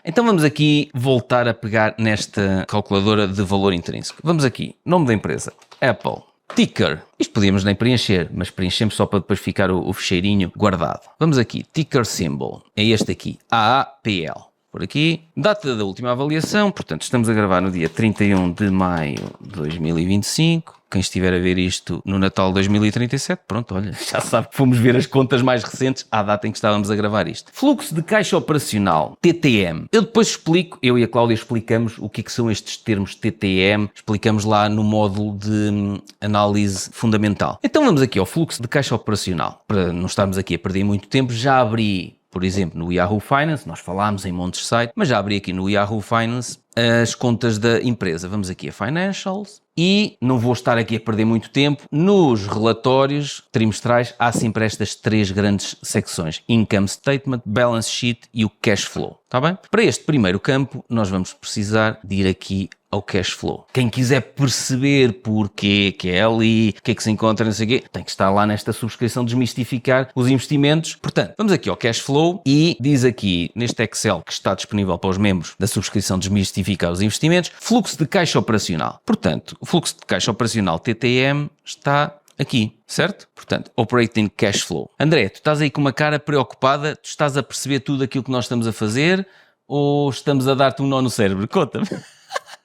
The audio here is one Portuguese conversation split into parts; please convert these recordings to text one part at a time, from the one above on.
Então vamos aqui voltar a pegar nesta calculadora de valor intrínseco. Vamos aqui, nome da empresa, Apple. Ticker, isto podíamos nem preencher, mas preenchemos só para depois ficar o fecheirinho guardado. Vamos aqui, ticker symbol, é este aqui, AAPL. Por aqui, data da última avaliação, portanto estamos a gravar no dia 31 de maio de 2025. Quem estiver a ver isto no Natal de 2037, pronto, olha, já sabe que fomos ver as contas mais recentes à data em que estávamos a gravar isto. Fluxo de caixa operacional, TTM. Eu depois explico, eu e a Cláudia explicamos o que são estes termos TTM, explicamos lá no módulo de análise fundamental. Então vamos aqui ao fluxo de caixa operacional. Para não estarmos aqui a perder muito tempo, já abri, por exemplo, no Yahoo Finance, nós falámos em montes de site, mas já abri aqui no Yahoo Finance as contas da empresa. Vamos aqui a Financials e não vou estar aqui a perder muito tempo. Nos relatórios trimestrais há sempre estas três grandes secções: Income Statement, Balance Sheet e o Cash Flow. Está bem? Para este primeiro campo nós vamos precisar de ir aqui ao Cash Flow. Quem quiser perceber porquê que é ali, o que é que se encontra, não sei o quê, tem que estar lá nesta subscrição Desmistificar os investimentos. Portanto, vamos aqui ao Cash Flow e diz aqui neste Excel que está disponível para os membros da subscrição Desmistificar os investimentos, fluxo de caixa operacional. Portanto, o fluxo de caixa operacional TTM está aqui, certo? Portanto, Operating Cash Flow. André, tu estás aí com uma cara preocupada, tu estás a perceber tudo aquilo que nós estamos a fazer ou estamos a dar-te um nó no cérebro? Conta-me.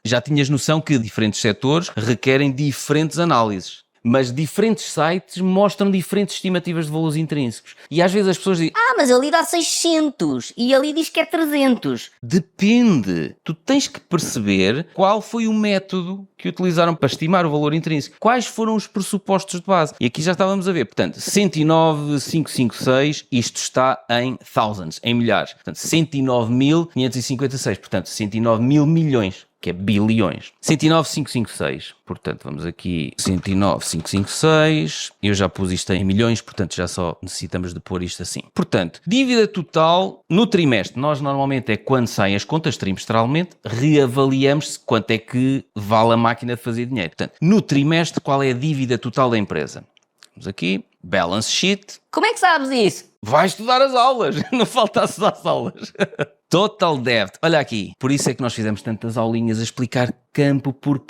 Já tinhas noção que diferentes setores requerem diferentes análises, mas diferentes sites mostram diferentes estimativas de valores intrínsecos. E às vezes as pessoas dizem: mas ali dá 600 e ali diz que é 300. Depende. Tu tens que perceber qual foi o método que utilizaram para estimar o valor intrínseco. Quais foram os pressupostos de base. E aqui já estávamos a ver. Portanto, 109.556, isto está em thousands, em milhares. Portanto, 109.556. Portanto, 109 mil milhões, que é bilhões. 109.556. Portanto, vamos aqui, 109.556. Eu já pus isto em milhões, portanto, já só necessitamos de pôr isto assim. Portanto, dívida total no trimestre. Nós normalmente é quando saem as contas trimestralmente, reavaliamos-se quanto é que vale a máquina de fazer dinheiro. Portanto, no trimestre, qual é a dívida total da empresa? Vamos aqui, Balance Sheet. Como é que sabes isso? Vai estudar as aulas, não falta estudar as aulas. Total Debt, olha aqui, por isso é que nós fizemos tantas aulinhas a explicar campo, por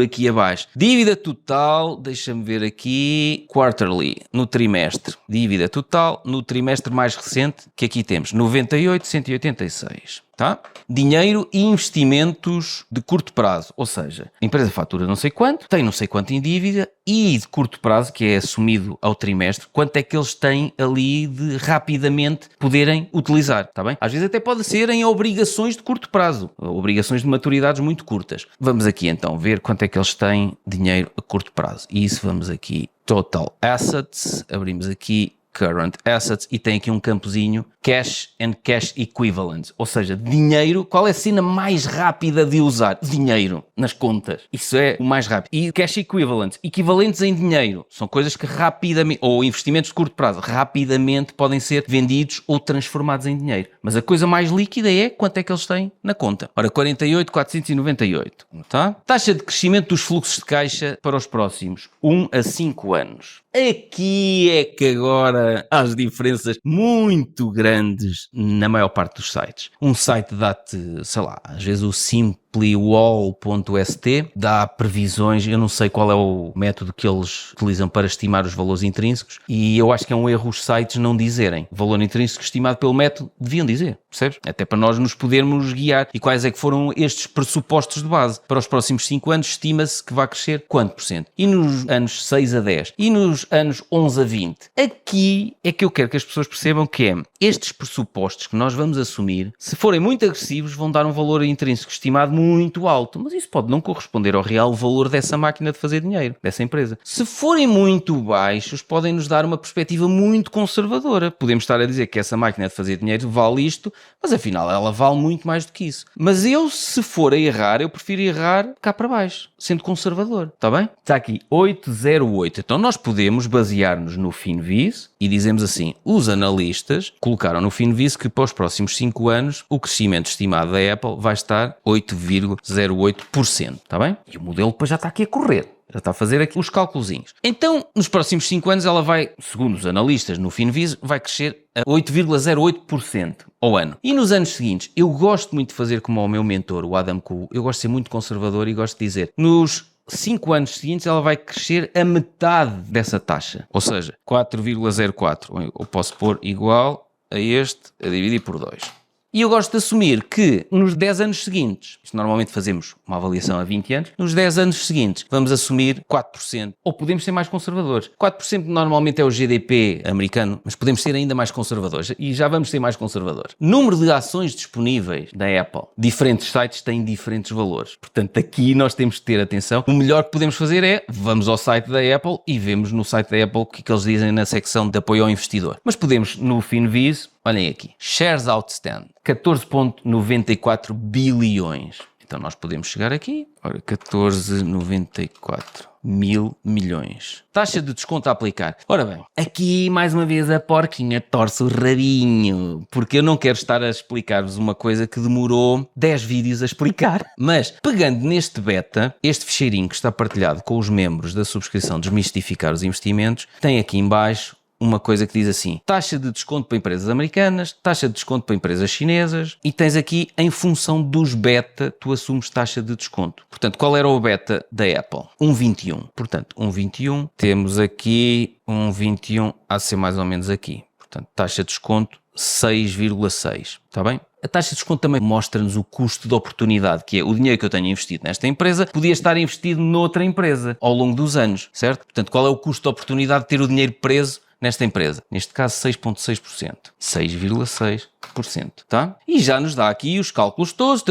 aqui abaixo. Dívida total, deixa-me ver aqui, quarterly, no trimestre. Dívida total no trimestre mais recente, que aqui temos, 98.186. Tá? Dinheiro e investimentos de curto prazo, ou seja, a empresa fatura não sei quanto, tem não sei quanto em dívida e de curto prazo, que é assumido ao trimestre, quanto é que eles têm ali de rapidamente poderem utilizar, tá bem? Às vezes até pode ser em obrigações de curto prazo, obrigações de maturidades muito curtas. Vamos aqui então ver quanto é que eles têm dinheiro a curto prazo. E isso vamos aqui, Total Assets, abrimos aqui Current Assets e tem aqui um campozinho Cash and Cash Equivalents, ou seja, dinheiro. Qual é a cena mais rápida de usar? Dinheiro nas contas. Isso é o mais rápido. E Cash Equivalents, equivalentes em dinheiro, são coisas que rapidamente, ou investimentos de curto prazo, rapidamente podem ser vendidos ou transformados em dinheiro. Mas a coisa mais líquida é quanto é que eles têm na conta. Ora, 48.498, tá? Taxa de crescimento dos fluxos de caixa para os próximos 1 a 5 anos. Aqui é que agora há as diferenças muito grandes na maior parte dos sites. Um site dá-te, sei lá, às vezes o simplywall.st dá previsões, eu não sei qual é o método que eles utilizam para estimar os valores intrínsecos e eu acho que é um erro os sites não dizerem. Valor intrínseco estimado pelo método, deviam dizer, percebes? Até para nós nos podermos guiar. E quais é que foram estes pressupostos de base? Para os próximos 5 anos estima-se que vai crescer quanto por cento? E nos anos 6 a 10? E nos anos 11 a 20? Aqui é que eu quero que as pessoas percebam que estes pressupostos que nós vamos assumir, se forem muito agressivos, vão dar um valor intrínseco estimado muito alto, mas isso pode não corresponder ao real valor dessa máquina de fazer dinheiro, dessa empresa. Se forem muito baixos, podem nos dar uma perspectiva muito conservadora. Podemos estar a dizer que essa máquina de fazer dinheiro vale isto, mas afinal ela vale muito mais do que isso. Mas eu, se for a errar, eu prefiro errar cá para baixo, sendo conservador, está bem? Está aqui 808. Então nós podemos basear-nos no Finviz e dizemos assim, os analistas colocaram no Finviz que para os próximos 5 anos o crescimento estimado da Apple vai estar 8,08%, está bem? E o modelo depois já está aqui a correr. Já está a fazer aqui os cálculozinhos. Então, nos próximos 5 anos, ela vai, segundo os analistas no Finviz, vai crescer a 8,08% ao ano. E nos anos seguintes, eu gosto muito de fazer como o meu mentor, o Adam Kuhl, eu gosto de ser muito conservador e gosto de dizer, nos 5 anos seguintes ela vai crescer a metade dessa taxa. Ou seja, 4,04. Eu posso pôr igual a este, a dividir por 2. E eu gosto de assumir que nos 10 anos seguintes, isto normalmente fazemos uma avaliação a 20 anos, nos 10 anos seguintes vamos assumir 4%, ou podemos ser mais conservadores. 4% normalmente é o GDP americano, mas podemos ser ainda mais conservadores, e já vamos ser mais conservadores. Número de ações disponíveis da Apple. Diferentes sites têm diferentes valores. Portanto, aqui nós temos de ter atenção. O melhor que podemos fazer é, vamos ao site da Apple e vemos no site da Apple o que eles dizem na secção de apoio ao investidor. Mas podemos, no Finviz, olhem aqui, shares outstanding, 14,94 bilhões. Então nós podemos chegar aqui, ora, 14,94 mil milhões. Taxa de desconto a aplicar. Ora bem, aqui mais uma vez a porquinha torce o rabinho, porque eu não quero estar a explicar-vos uma coisa que demorou 10 vídeos a explicar. Mas, pegando neste beta, este ficheirinho que está partilhado com os membros da subscrição Desmistificar os Investimentos, tem aqui em baixo uma coisa que diz assim, taxa de desconto para empresas americanas, taxa de desconto para empresas chinesas, e tens aqui, em função dos beta, tu assumes taxa de desconto. Portanto, qual era o beta da Apple? 1,21. Portanto, 1,21. Temos aqui 1,21, há de ser mais ou menos aqui. Portanto, taxa de desconto 6,6. Está bem? A taxa de desconto também mostra-nos o custo de oportunidade, que é o dinheiro que eu tenho investido nesta empresa, podia estar investido noutra empresa ao longo dos anos, certo? Portanto, qual é o custo de oportunidade de ter o dinheiro preso nesta empresa? Neste caso, 6,6%. 6,6%, tá? E já nos dá aqui os cálculos todos,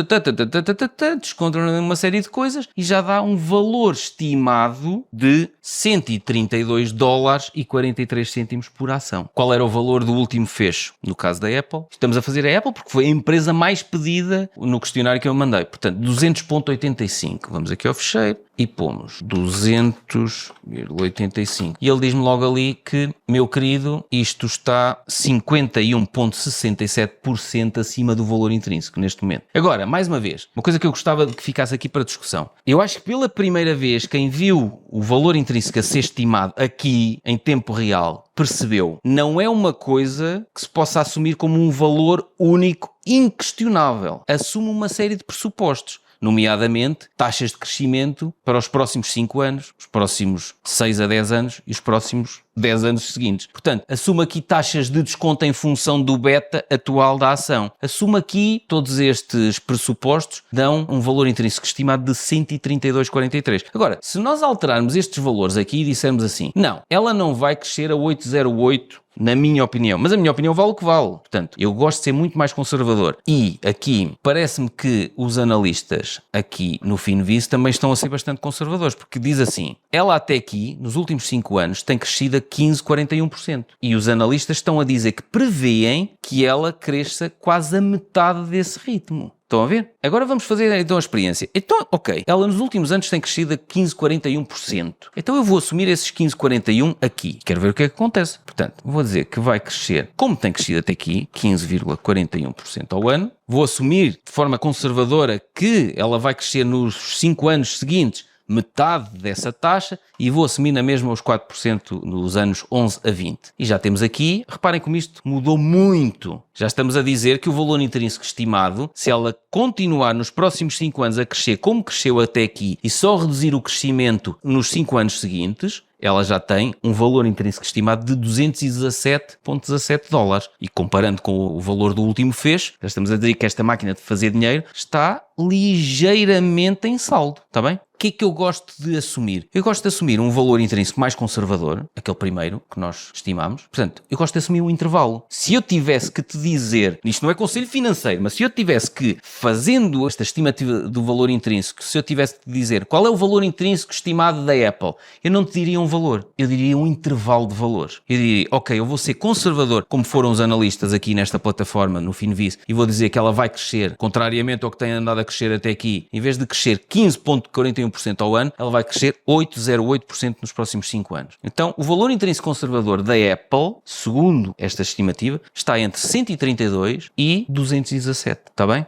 descontam uma série de coisas e já dá um valor estimado de 132 dólares e 43 cêntimos por ação. Qual era o valor do último fecho? No caso da Apple, estamos a fazer a Apple porque foi a empresa mais pedida no questionário que eu mandei. Portanto, 200,85. Vamos aqui ao fecheiro e pomos 200,85. E ele diz-me logo ali que, meu querido, isto está 51,67% acima do valor intrínseco neste momento. Agora, mais uma vez, uma coisa que eu gostava de que ficasse aqui para discussão. Eu acho que pela primeira vez quem viu o valor intrínseco a ser estimado aqui em tempo real percebeu, não é uma coisa que se possa assumir como um valor único, inquestionável. Assume uma série de pressupostos, nomeadamente taxas de crescimento para os próximos 5 anos, os próximos 6 a 10 anos e os próximos 10 anos seguintes. Portanto, assume aqui taxas de desconto em função do beta atual da ação. Assume aqui, todos estes pressupostos dão um valor intrínseco estimado de 132,43. Agora, se nós alterarmos estes valores aqui e dissermos assim, não, ela não vai crescer a 8,08, na minha opinião, mas a minha opinião vale o que vale. Portanto, eu gosto de ser muito mais conservador. E aqui, parece-me que os analistas aqui no Finviz também estão a ser bastante conservadores, porque diz assim, ela até aqui, nos últimos 5 anos, tem crescido a 15,41%. E os analistas estão a dizer que prevêem que ela cresça quase a metade desse ritmo. Estão a ver? Agora vamos fazer então a experiência. Então, ok, ela nos últimos anos tem crescido a 15,41%. Então eu vou assumir esses 15,41% aqui. Quero ver o que é que acontece. Portanto, vou dizer que vai crescer, como tem crescido até aqui, 15,41% ao ano. Vou assumir de forma conservadora que ela vai crescer nos 5 anos seguintes metade dessa taxa e vou assumir na mesma os 4% nos anos 11 a 20. E já temos aqui, reparem como isto mudou muito. Já estamos a dizer que o valor intrínseco estimado, se ela continuar nos próximos 5 anos a crescer como cresceu até aqui e só reduzir o crescimento nos 5 anos seguintes, ela já tem um valor intrínseco estimado de 217,17 dólares. E comparando com o valor do último fecho, já estamos a dizer que esta máquina de fazer dinheiro está ligeiramente em saldo, está bem? O que é que eu gosto de assumir? Eu gosto de assumir um valor intrínseco mais conservador, aquele primeiro que nós estimamos. Portanto, eu gosto de assumir um intervalo. Se eu tivesse que te dizer, isto não é conselho financeiro, mas se eu tivesse que, fazendo esta estimativa do valor intrínseco, se eu tivesse que te dizer qual é o valor intrínseco estimado da Apple, eu não te diria um valor, eu diria um intervalo de valores. Eu diria, ok, eu vou ser conservador, como foram os analistas aqui nesta plataforma, no Finviz, e vou dizer que ela vai crescer, contrariamente ao que tem andado a crescer até aqui, em vez de crescer 15,41% ao ano, ela vai crescer 8,08% nos próximos 5 anos. Então, o valor intrínseco conservador da Apple, segundo esta estimativa, está entre 132 e 217, está bem?